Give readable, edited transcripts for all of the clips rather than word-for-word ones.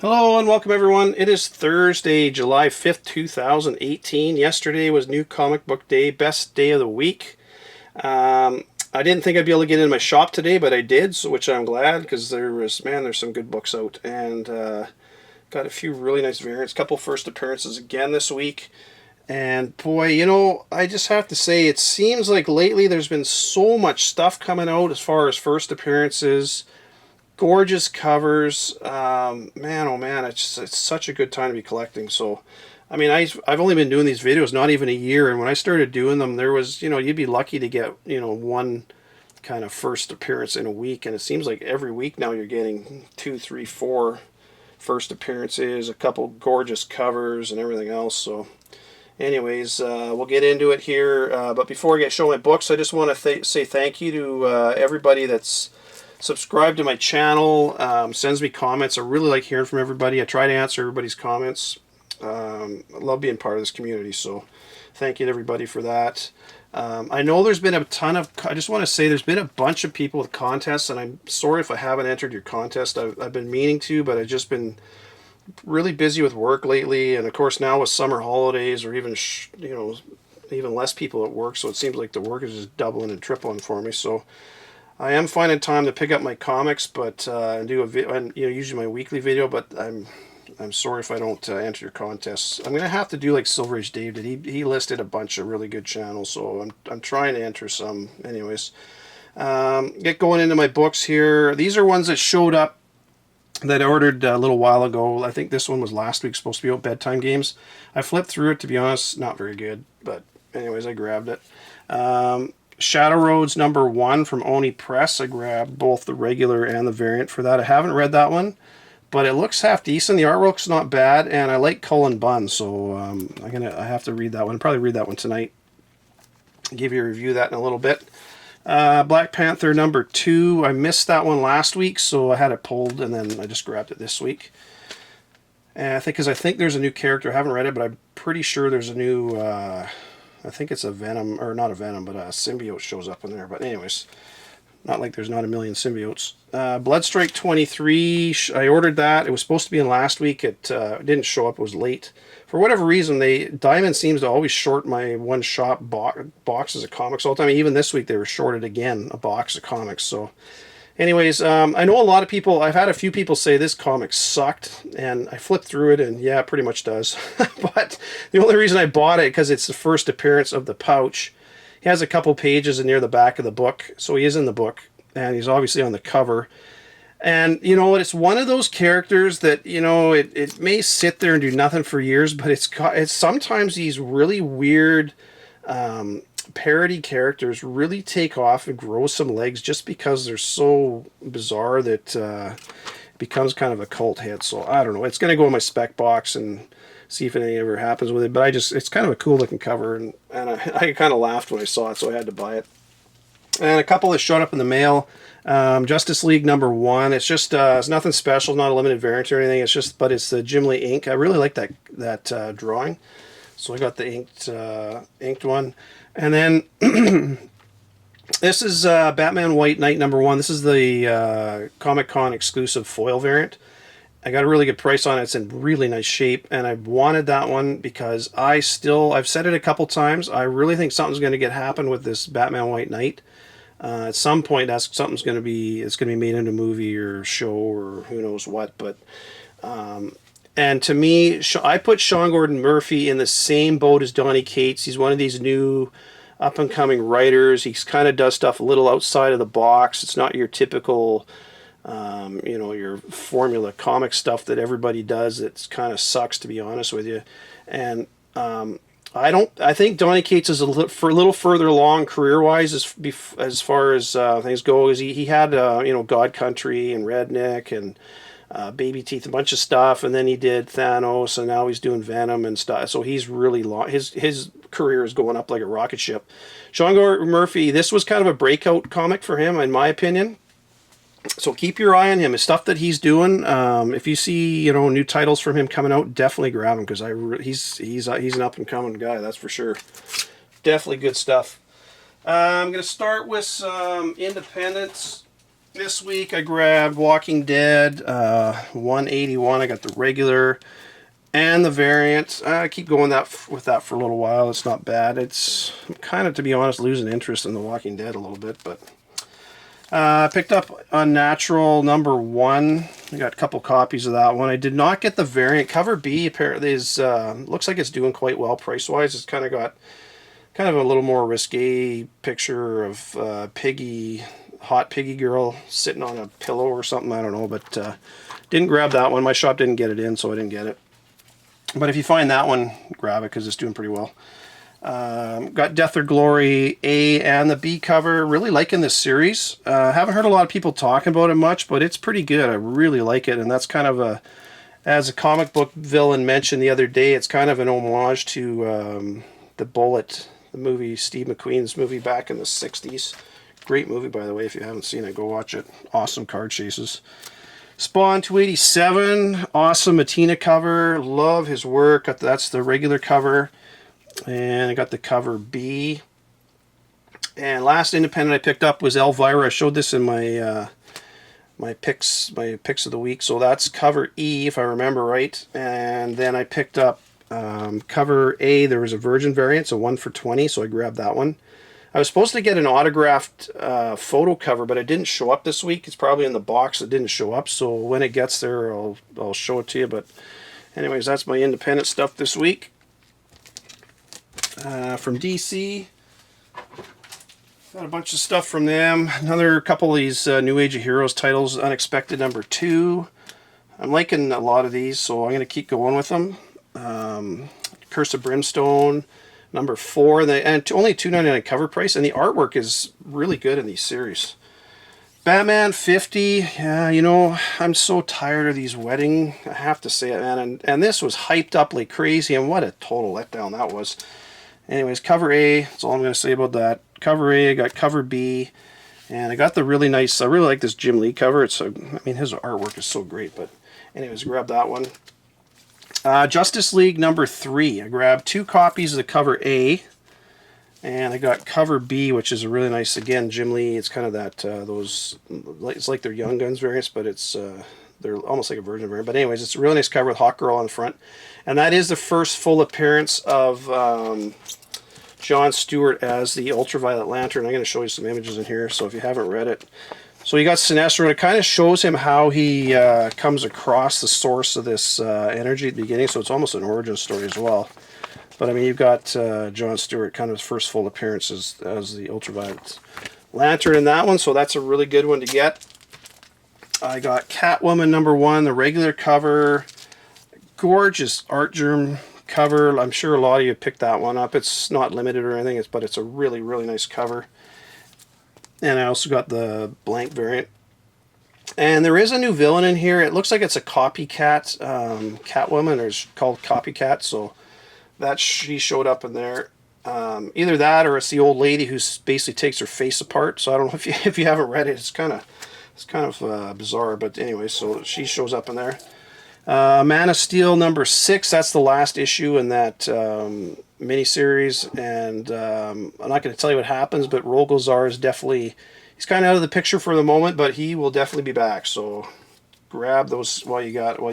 Hello and welcome everyone. It is Thursday, July 5th, 2018. Yesterday was New Comic Book Day, best day of the week. I didn't think I'd be able to get into my shop today, but I did, so which I'm glad because there's some good books out and got a few really nice variants, couple first appearances again this week. And boy, I just have to say, it seems like lately there's been so much stuff coming out as far as first appearances, gorgeous covers. Man, oh man, it's such a good time to be collecting. So, I mean, I've only been doing these videos not even a year, and when I started doing them, there was you'd be lucky to get one kind of first appearance in a week, and it seems like every week now you're getting two, three, four first appearances, a couple gorgeous covers, and everything else. So. Anyways, we'll get into it here. But before I get show my books, I just want to say thank you to everybody that's subscribed to my channel, sends me comments. I really like hearing from everybody. I try to answer everybody's comments. I love being part of this community, so thank you to everybody for that. I know there's been a ton of, I just want to say there's been a bunch of people with contests, and I'm sorry if I haven't entered your contest. I've been meaning to, but I've just been really busy with work lately, and of course now with summer holidays or even even less people at work, so it seems like the work is just doubling and tripling for me. So I am finding time to pick up my comics, but and do a video, usually my weekly video. But I'm sorry if I don't enter your contests. I'm gonna have to do like Silver Age Dave did. He listed a bunch of really good channels, so I'm trying to enter some. Anyways, get going into my books here. These are ones that showed up that I ordered a little while ago. I think this one was last week, supposed to be out, Bedtime Games. I flipped through it, to be honest, not very good, but anyways, I grabbed it. Shadow Roads #1 from Oni Press. I grabbed both the regular and the variant for that. I haven't read that one, but it looks half decent. The artwork's not bad, and I like Cullen Bunn, so I have to read that one. I'll probably read that one tonight. I'll give you a review of that in a little bit. Black Panther #2. I missed that one last week, so I had it pulled, and then I just grabbed it this week. And I think there's a new character. I haven't read it, but I'm pretty sure there's a new. I think it's a Venom, or not a Venom, but a symbiote shows up in there. But anyways, not like there's not a million symbiotes. Bloodstrike 23. I ordered that. It was supposed to be in last week. It didn't show up. It was late. For whatever reason, Diamond seems to always short my one-shot boxes of comics all the time. Even this week, they were shorted again, a box of comics. So, anyways, I know a lot of people, I've had a few people say this comic sucked, and I flipped through it, and yeah, it pretty much does. But the only reason I bought it, because it's the first appearance of the pouch. He has a couple pages near the back of the book, so he is in the book, and he's obviously on the cover. And you know what? It's one of those characters that it may sit there and do nothing for years, but it's sometimes these really weird parody characters really take off and grow some legs just because they're so bizarre that it becomes kind of a cult hit. So I don't know. It's going to go in my spec box and see if anything ever happens with it. But it's kind of a cool looking cover, and I kind of laughed when I saw it, so I had to buy it. And a couple that showed up in the mail. Justice League #1. It's just it's nothing special, not a limited variant or anything. But it's the Jim Lee ink. I really like that drawing, so I got the inked one. And then this is Batman White Knight #1. This is the Comic Con exclusive foil variant. I got a really good price on it. It's in really nice shape, and I wanted that one because I've said it a couple times. I really think something's going to happen with this Batman White Knight. At some point, it's going to be made into a movie or show or who knows what. But and to me, I put Sean Gordon Murphy in the same boat as Donny Cates. He's one of these new up and coming writers. He kind of does stuff a little outside of the box. It's not your typical your formula comic stuff that everybody does. It kind of sucks, to be honest with you. And I think Donny Cates is a little further along career-wise as far as things go. He had God Country and Redneck and Baby Teeth, a bunch of stuff, and then he did Thanos, and now he's doing Venom and stuff. So he's really long. His career is going up like a rocket ship. Sean Gordon Murphy, this was kind of a breakout comic for him, in my opinion. So keep your eye on him. The stuff that he's doing. If you see new titles from him coming out, definitely grab him because he's an up and coming guy. That's for sure. Definitely good stuff. I'm gonna start with some independents. This week I grabbed Walking Dead 181. I got the regular and the variant. I keep going with that for a little while. It's not bad. I'm kind of, to be honest, losing interest in the Walking Dead a little bit, but I picked up Unnatural #1. I got a couple copies of that one. I did not get the variant. Cover B apparently looks like it's doing quite well price-wise. It's kind of got a little more risque picture of hot piggy girl sitting on a pillow or something. I don't know, but didn't grab that one. My shop didn't get it in, so I didn't get it. But if you find that one, grab it because it's doing pretty well. Got Death or Glory A and the B cover. Really liking this series. Haven't heard a lot of people talking about it much, but it's pretty good. I really like it, and that's kind of as a comic book villain mentioned the other day, it's kind of an homage to The Bullet, the movie, Steve McQueen's movie back in the 60s. Great movie, by the way. If you haven't seen it, go watch it. Awesome card chases. Spawn 287, awesome Matina cover. Love his work. That's the regular cover. And I got the cover B. And last independent I picked up was Elvira. I showed this in my my picks of the week. So that's cover E, if I remember right. And then I picked up cover A. There was a Virgin variant, so 1 for 20, so I grabbed that one. I was supposed to get an autographed photo cover, but it didn't show up this week. It's probably in the box. It didn't show up, so when it gets there, I'll show it to you. But anyways, that's my independent stuff this week. From DC, got a bunch of stuff from them. Another couple of these New Age of Heroes titles. Unexpected #2. I'm liking a lot of these, so I'm going to keep going with them. Curse of Brimstone #4, and only $2.99 cover price, and the artwork is really good in these series. Batman 50, yeah, you know, I'm so tired of these wedding, I have to say it, man, and this was hyped up like crazy, and what a total letdown that was. Anyways, cover A, that's all I'm going to say about that. Cover A, I got cover B, and I got the really nice, I really like this Jim Lee cover. I mean, his artwork is so great, but anyways, grab that one. Justice League #3. I grabbed 2 copies of the cover A, and I got cover B, which is a really nice, again, Jim Lee. It's kind of that, it's like their Young Guns variants, but they're almost like a Virgin variant. But anyways, it's a really nice cover with Hawkgirl on the front. And that is the first full appearance of John Stewart as the Ultraviolet Lantern. I'm going to show you some images in here, so if you haven't read it. So you got Sinestro, and it kind of shows him how he comes across the source of this energy at the beginning, so it's almost an origin story as well. But I mean, you've got John Stewart, kind of his first full appearance as the Ultraviolet Lantern in that one, so that's a really good one to get. I got Catwoman #1, the regular cover. Gorgeous Art Germ cover. I'm sure a lot of you picked that one up. It's not limited or anything, but it's a really, really nice cover. And I also got the blank variant. And there is a new villain in here. It looks like it's a copycat Catwoman, or it's called Copycat. So she showed up in there. Either that, or it's the old lady who basically takes her face apart. So I don't know if you haven't read it. It's kind of bizarre. But anyway, so she shows up in there. Man of Steel #6. That's the last issue in that miniseries, and I'm not going to tell you what happens, but Rogozar is he's kind of out of the picture for the moment, but he will definitely be back. So grab those while you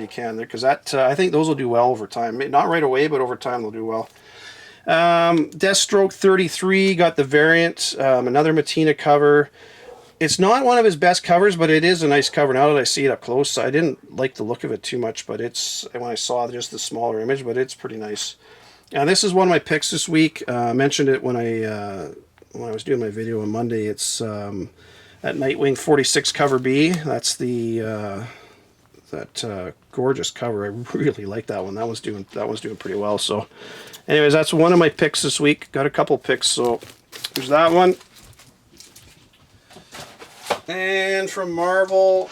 can there, because I think those will do well over time. Not right away, but over time they'll do well. Deathstroke 33, got the variant, another Matina cover. It's not one of his best covers, but it is a nice cover. Now that I see it up close, I didn't like the look of it too much, but when I saw just the smaller image, but it's pretty nice. This is one of my picks this week. I mentioned it when I was doing my video on Monday. It's that Nightwing 46 cover B. That's that gorgeous cover. I really like that one. That one's doing pretty well. So, anyways, that's one of my picks this week. Got a couple picks. So there's that one. And from Marvel,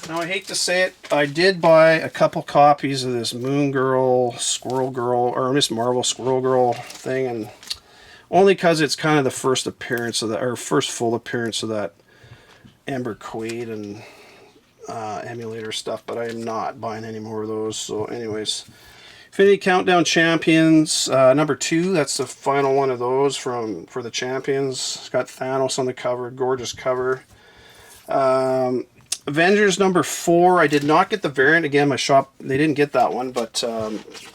now I hate to say it, I did buy a couple copies of this Moon Girl, Squirrel Girl, or Miss Marvel Squirrel Girl thing, and only because it's kind of the first appearance of first full appearance of that Amber Quaid and emulator stuff, but I am not buying any more of those. So anyways, Infinity Countdown Champions #2. That's the final one of those for the Champions. It's got Thanos on the cover, gorgeous cover. Avengers number 4. I did not get the variant. Again, my shop, they didn't get that one, but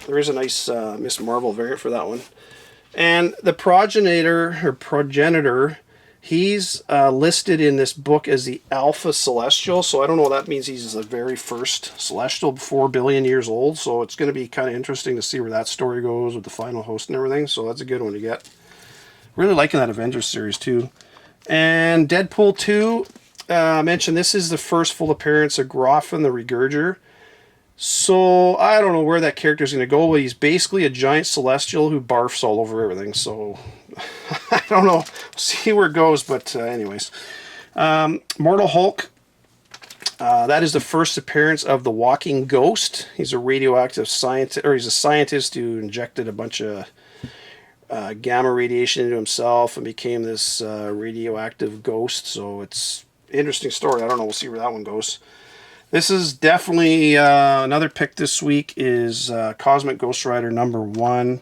there is a nice Miss Marvel variant for that one. And the progenitor, he's listed in this book as the Alpha Celestial, so I don't know what that means. He's the very first Celestial, 4 billion years old, so it's going to be kind of interesting to see where that story goes with the final host and everything, so that's a good one to get. Really liking that Avengers series, too. And Deadpool 2, I mentioned this is the first full appearance of Groffin the Regurger. So, I don't know where that character's going to go, but he's basically a giant Celestial who barfs all over everything, so I don't know. See where it goes, but anyways. Mortal Hulk, that is the first appearance of the Walking Ghost. He's a radioactive scientist, or he's a scientist who injected a bunch of gamma radiation into himself and became this radioactive ghost, so it's an interesting story. I don't know, we'll see where that one goes. This is definitely another pick this week is Cosmic Ghost Rider number 1.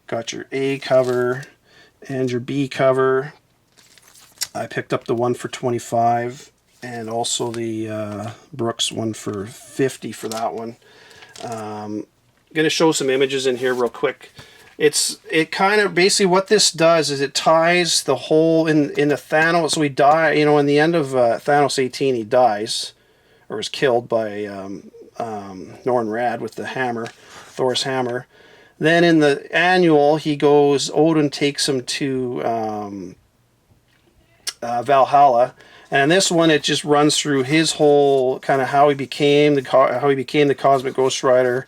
Got your A cover and your B cover. I picked up the one for 25 and also the Brooks one for 50 for that one. I'm going to show some images in here real quick. It kind of basically what this does is it ties the whole in the Thanos. So he die, you know, in the end of Thanos 18 he dies. Or is killed by Norrin Radd with the hammer, Thor's hammer. Then in the annual, he goes, Odin takes him to Valhalla. And in this one, it just runs through his whole kind of how he became the Cosmic Ghost Rider.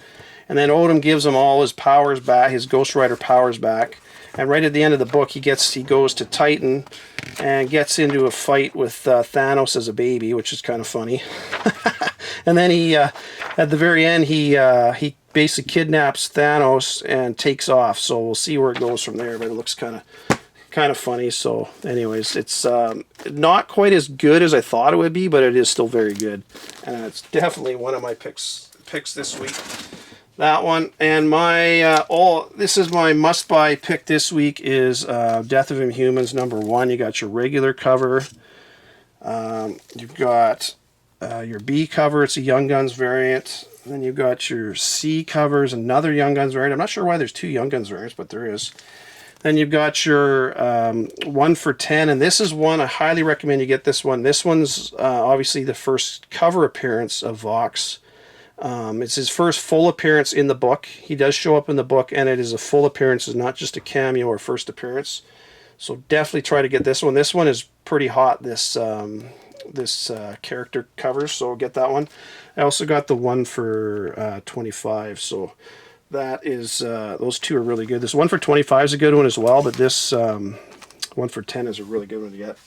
And then Odin gives him all his powers back, his Ghost Rider powers back. And right at the end of the book, he goes to Titan and gets into a fight with Thanos as a baby, which is kind of funny. And then he, at the very end, he basically kidnaps Thanos and takes off. So we'll see where it goes from there. But it looks kind of funny. So, anyways, it's not quite as good as I thought it would be, but it is still very good. And it's definitely one of my picks this week. That one, and my this is my must-buy pick this week is Death of Inhumans number 1. You got your regular cover. You've got your B cover. It's a Young Guns variant. Then you've got your C covers, another Young Guns variant. I'm not sure why there's 2 Young Guns variants, but there is. Then you've got your 1 for 10, and this is one I highly recommend you get this one. This one's obviously the first cover appearance of Vox. It's his first full appearance in the book. He does show up in the book, and it is a full appearance. It's not just a cameo or first appearance. So definitely try to get this one. This one is pretty hot, this character cover, so get that one. I also got the one for 25, so that is, those 2 are really good. This one for 25 is a good one as well, but this one for 10 is a really good one to get.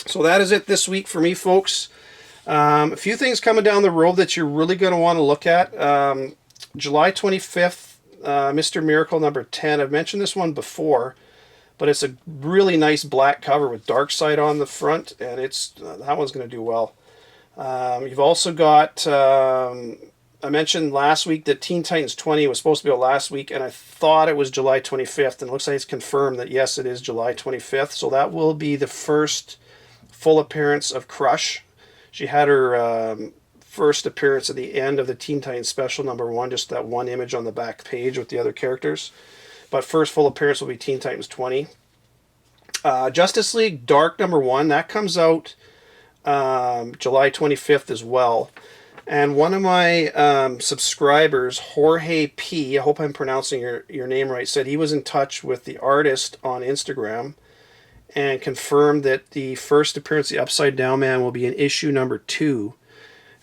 So that is it this week for me, folks. A few things coming down the road that you're really going to want to look at. July 25th, Mr. Miracle number 10. I've mentioned this one before, but it's a really nice black cover with Darkseid on the front, and it's that one's going to do well. You've also got, I mentioned last week that Teen Titans 20 was supposed to be out last week, and I thought it was July 25th, and it looks like it's confirmed that yes, it is July 25th, so that will be the first full appearance of Crush. She had her first appearance at the end of the Teen Titans Special number 1, just that one image on the back page with the other characters. But first full appearance will be Teen Titans 20. Justice League Dark number 1, that comes out July 25th as well. And one of my subscribers, Jorge P., I hope I'm pronouncing your name right, said he was in touch with the artist on Instagram and confirmed that the first appearance of the Upside Down Man will be in issue number 2.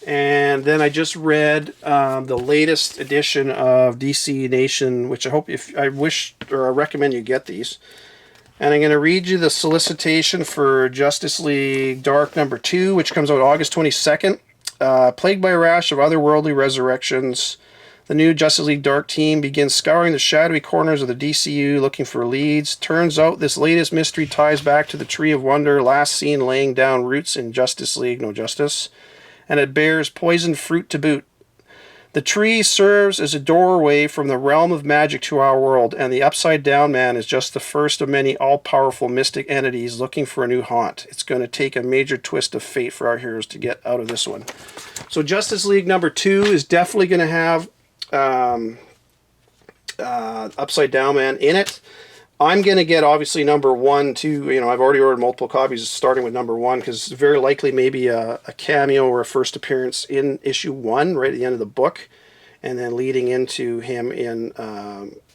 And then I just read the latest edition of DC Nation, which I recommend you get these. And I'm going to read you the solicitation for Justice League Dark number 2, which comes out August 22nd. Plagued by a rash of otherworldly resurrections, the new Justice League Dark team begins scouring the shadowy corners of the DCU looking for leads. Turns out this latest mystery ties back to the Tree of Wonder, last seen laying down roots in Justice League No Justice, and it bears poisoned fruit to boot. The tree serves as a doorway from the realm of magic to our world, and the Upside Down Man is just the first of many all-powerful mystic entities looking for a new haunt. It's going to take a major twist of fate for our heroes to get out of this one. So Justice League number 2 is definitely going to have Upside Down Man in it. I'm going to get, obviously, number 1, 2. You know, I've already ordered multiple copies, starting with number 1, because very likely maybe a cameo or a first appearance in issue 1, right at the end of the book, and then leading into him in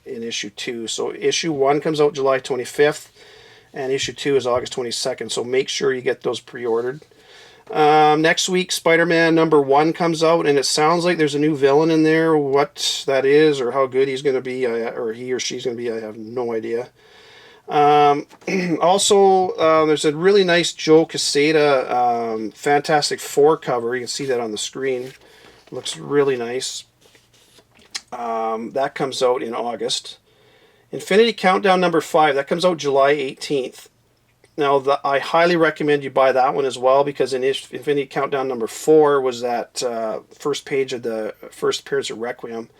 issue 2. So issue 1 comes out July 25th, and issue 2 is August 22nd. So make sure you get those pre-ordered. Next week, Spider-Man number 1 comes out, and it sounds like there's a new villain in there. What that is, or how good he's going to be, or he or she's going to be, I have no idea. Also, there's a really nice Joe Quesada Fantastic Four cover. You can see that on the screen. Looks really nice. That comes out in August. Infinity Countdown number 5, that comes out July 18th. Now, I highly recommend you buy that one as well, because in Infinity Countdown number 4 was that first page of the first appearance of Requiem.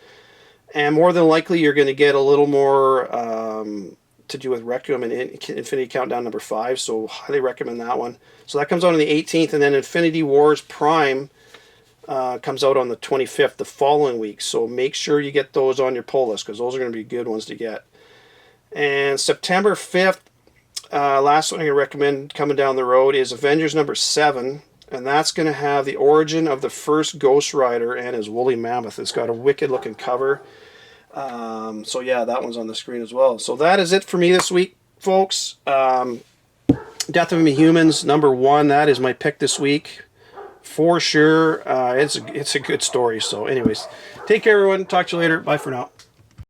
And more than likely, you're going to get a little more to do with Requiem in Infinity Countdown number 5, so highly recommend that one. So that comes out on the 18th, and then Infinity Wars Prime comes out on the 25th, the following week. So make sure you get those on your pull list, because those are going to be good ones to get. And September 5th, last one I recommend coming down the road is Avengers number 7, and that's going to have the origin of the first Ghost Rider and his woolly mammoth. It's got a wicked looking cover. So yeah, that one's on the screen as well. So that is it for me this week, folks. Death of Inhumans number 1, that is my pick this week for sure. It's a good story. So anyways, take care everyone. Talk to you later. Bye for now.